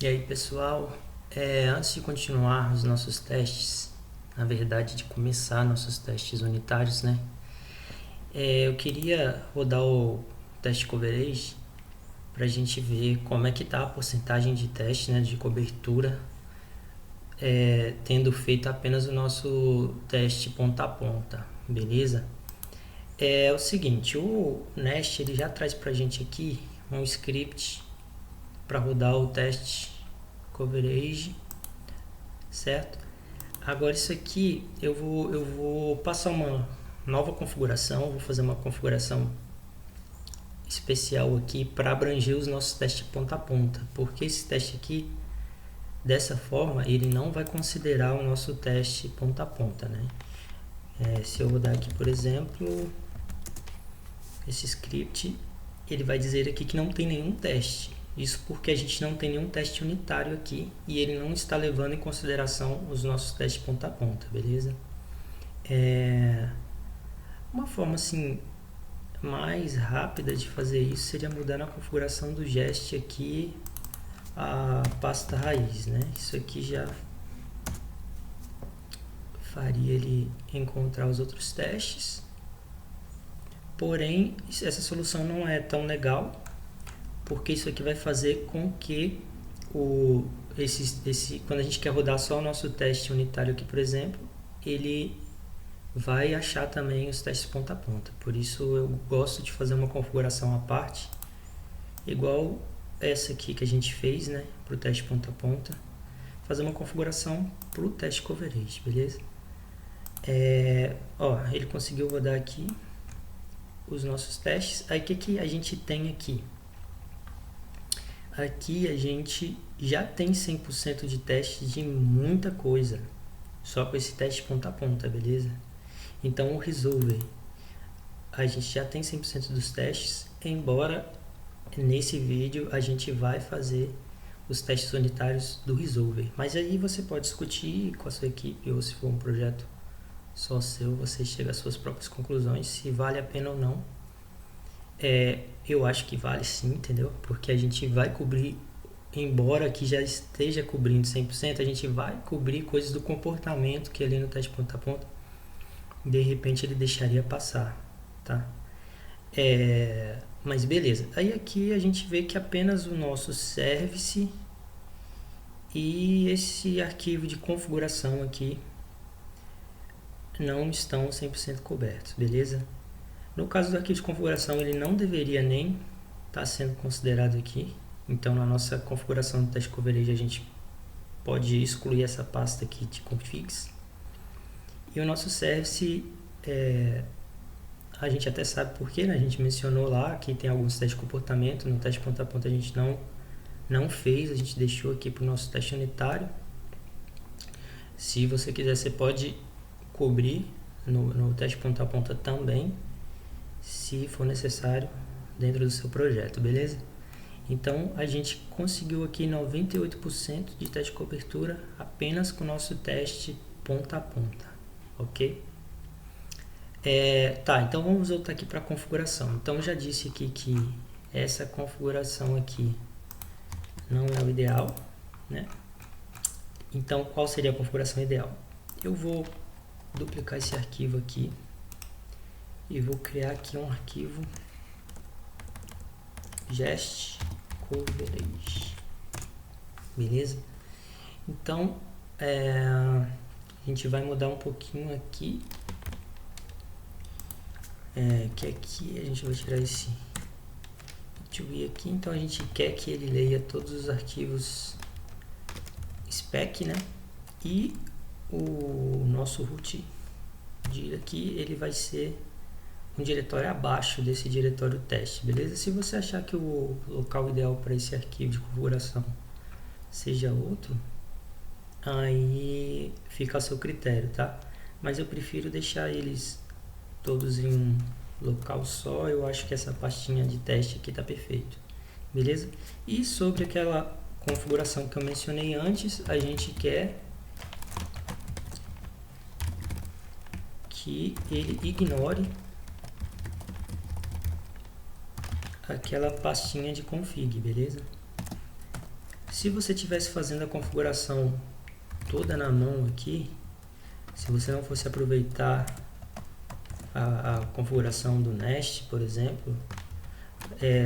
E aí, pessoal, antes de continuar os nossos testes, na verdade de começar nossos testes unitários, né? Eu queria rodar o teste coverage para a gente ver como é que tá a porcentagem de teste, né, de cobertura, tendo feito apenas o nosso teste ponta a ponta, beleza? É o seguinte, o Nest ele já traz para a gente aqui um script para rodar o teste coverage, certo? Agora isso aqui eu vou passar uma nova configuração, vou fazer uma configuração especial aqui para abranger os nossos testes ponta a ponta, porque esse teste aqui, dessa forma, ele não vai considerar o nosso teste ponta a ponta, né? Se eu rodar aqui, por exemplo, esse script, ele vai dizer aqui que não tem nenhum teste. Isso porque a gente não tem nenhum teste unitário aqui e ele não está levando em consideração os nossos testes ponta a ponta, beleza? Uma forma assim mais rápida de fazer isso seria mudar na configuração do Jest aqui a pasta raiz, né? Isso aqui já faria ele encontrar os outros testes. Porém, essa solução não é tão legal, porque isso aqui vai fazer com que quando a gente quer rodar só o nosso teste unitário aqui, por exemplo, ele vai achar também os testes ponta a ponta. Por isso eu gosto de fazer uma configuração à parte, igual essa aqui que a gente fez, né, para o teste ponta a ponta, fazer uma configuração para o teste coverage, beleza? Ele conseguiu rodar aqui os nossos testes. Aí o que a gente tem aqui? Aqui a gente já tem 100% de teste de muita coisa, só com esse teste ponta a ponta, beleza? Então o Resolver, a gente já tem 100% dos testes, embora nesse vídeo a gente vai fazer os testes unitários do Resolver. Mas aí você pode discutir com a sua equipe, ou se for um projeto só seu, você chega às suas próprias conclusões, se vale a pena ou não. Eu acho que vale sim, entendeu? Porque a gente vai cobrir, embora que já esteja cobrindo 100%, a gente vai cobrir coisas do comportamento que ali no teste ponta a ponta, de repente ele deixaria passar, tá? Mas beleza. Aí aqui a gente vê que apenas o nosso service e esse arquivo de configuração aqui não estão 100% cobertos, beleza? No caso do arquivo de configuração, ele não deveria nem estar sendo considerado aqui. Então, na nossa configuração do teste coverage, a gente pode excluir essa pasta aqui de configs. E o nosso service, a gente até sabe por quê, né? A gente mencionou lá que tem alguns testes de comportamento. No teste ponta a ponta a gente não fez, a gente deixou aqui para o nosso teste unitário. Se você quiser, você pode cobrir no teste ponta a ponta também, se for necessário, dentro do seu projeto, beleza? Então, a gente conseguiu aqui 98% de teste de cobertura apenas com o nosso teste ponta a ponta, ok? Então vamos voltar aqui para a configuração. Então, eu já disse aqui que essa configuração aqui não é o ideal, né? Então, qual seria a configuração ideal? Eu vou duplicar esse arquivo aqui e vou criar aqui um arquivo Jest coverage, beleza? Então a gente vai mudar um pouquinho aqui, que aqui a gente vai tirar esse to be aqui. Então a gente quer que ele leia todos os arquivos spec, né? E o nosso root dir aqui, ele vai ser um diretório abaixo desse diretório teste, beleza? Se você achar que o local ideal para esse arquivo de configuração seja outro, aí fica a seu critério, tá? Mas eu prefiro deixar eles todos em um local só. Eu acho que essa pastinha de teste aqui tá perfeito, beleza? E sobre aquela configuração que eu mencionei antes, a gente quer que ele ignore aquela pastinha de config, beleza? Se você estivesse fazendo a configuração toda na mão aqui, se você não fosse aproveitar a configuração do Nest, por exemplo,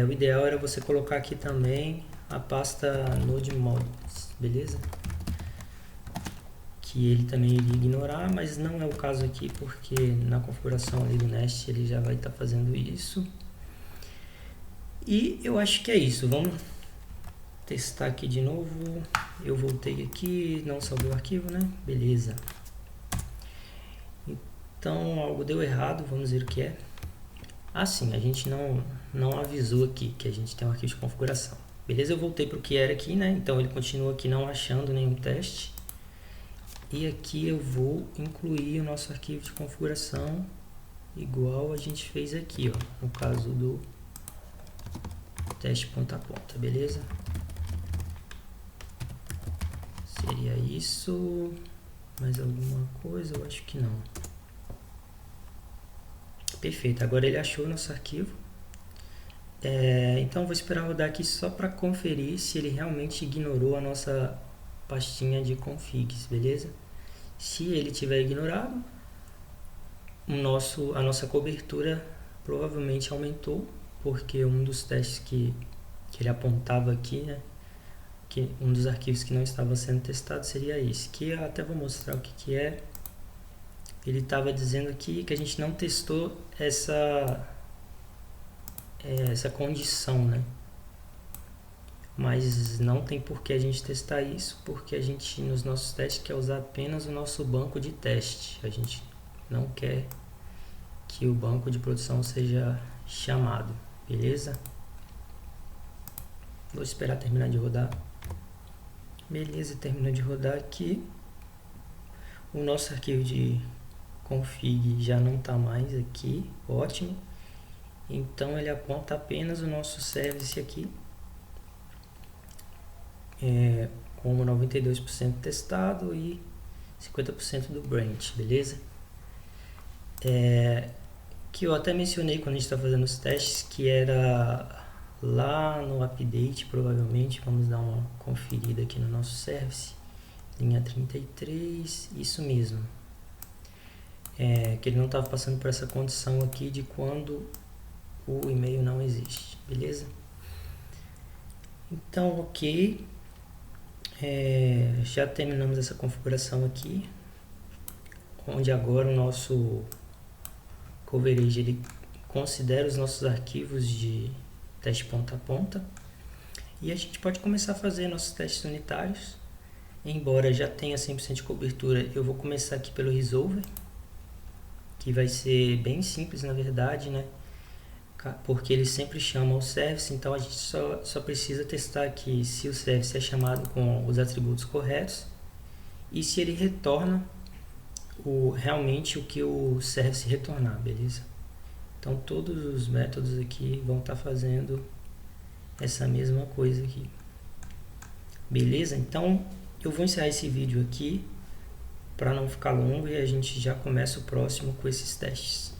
o ideal era você colocar aqui também a pasta Node Mods, beleza? Que ele também iria ignorar, mas não é o caso aqui, porque na configuração ali do Nest ele já vai estar fazendo isso. E eu acho que é isso. Vamos testar aqui de novo. Eu voltei aqui, não salvei o arquivo, né? Beleza. Então algo deu errado, vamos ver o que é. Sim, a gente não avisou aqui que a gente tem um arquivo de configuração. Beleza, eu voltei para o que era aqui, né? Então ele continua aqui não achando nenhum teste. E aqui eu vou incluir o nosso arquivo de configuração igual a gente fez aqui, ó, no caso do teste ponta a ponta, beleza? Seria isso, mais alguma coisa? Eu acho que não. Perfeito, agora ele achou o nosso arquivo. Então vou esperar rodar aqui só para conferir se ele realmente ignorou a nossa pastinha de configs, beleza? Se ele tiver ignorado, a nossa cobertura provavelmente aumentou, porque um dos testes que ele apontava aqui, né, que um dos arquivos que não estava sendo testado seria esse, que eu até vou mostrar o que é. Ele estava dizendo aqui que a gente não testou essa condição, né? Mas não tem por que a gente testar isso, porque a gente nos nossos testes quer usar apenas o nosso banco de teste. A gente não quer que o banco de produção seja chamado, beleza? Vou esperar terminar de rodar. Beleza, terminou de rodar aqui. O nosso arquivo de config já não está mais aqui, ótimo. Então ele aponta apenas o nosso service aqui, como 92% testado e 50% do branch, beleza? Que eu até mencionei quando a gente está fazendo os testes, que era lá no update, provavelmente. Vamos dar uma conferida aqui no nosso service, linha 33, isso mesmo. Que ele não estava passando por essa condição aqui de quando o e-mail não existe, beleza? Então, ok. Já terminamos essa configuração aqui, onde agora o nosso coverage ele considera os nossos arquivos de teste ponta a ponta, e a gente pode começar a fazer nossos testes unitários. Embora já tenha 100% de cobertura, eu vou começar aqui pelo resolver, que vai ser bem simples na verdade, né? Porque ele sempre chama o service, então a gente só precisa testar aqui se o service é chamado com os atributos corretos e se ele retorna realmente o que o service retornar, beleza? Então todos os métodos aqui vão estar fazendo essa mesma coisa aqui, beleza? Então eu vou encerrar esse vídeo aqui para não ficar longo e a gente já começa o próximo com esses testes.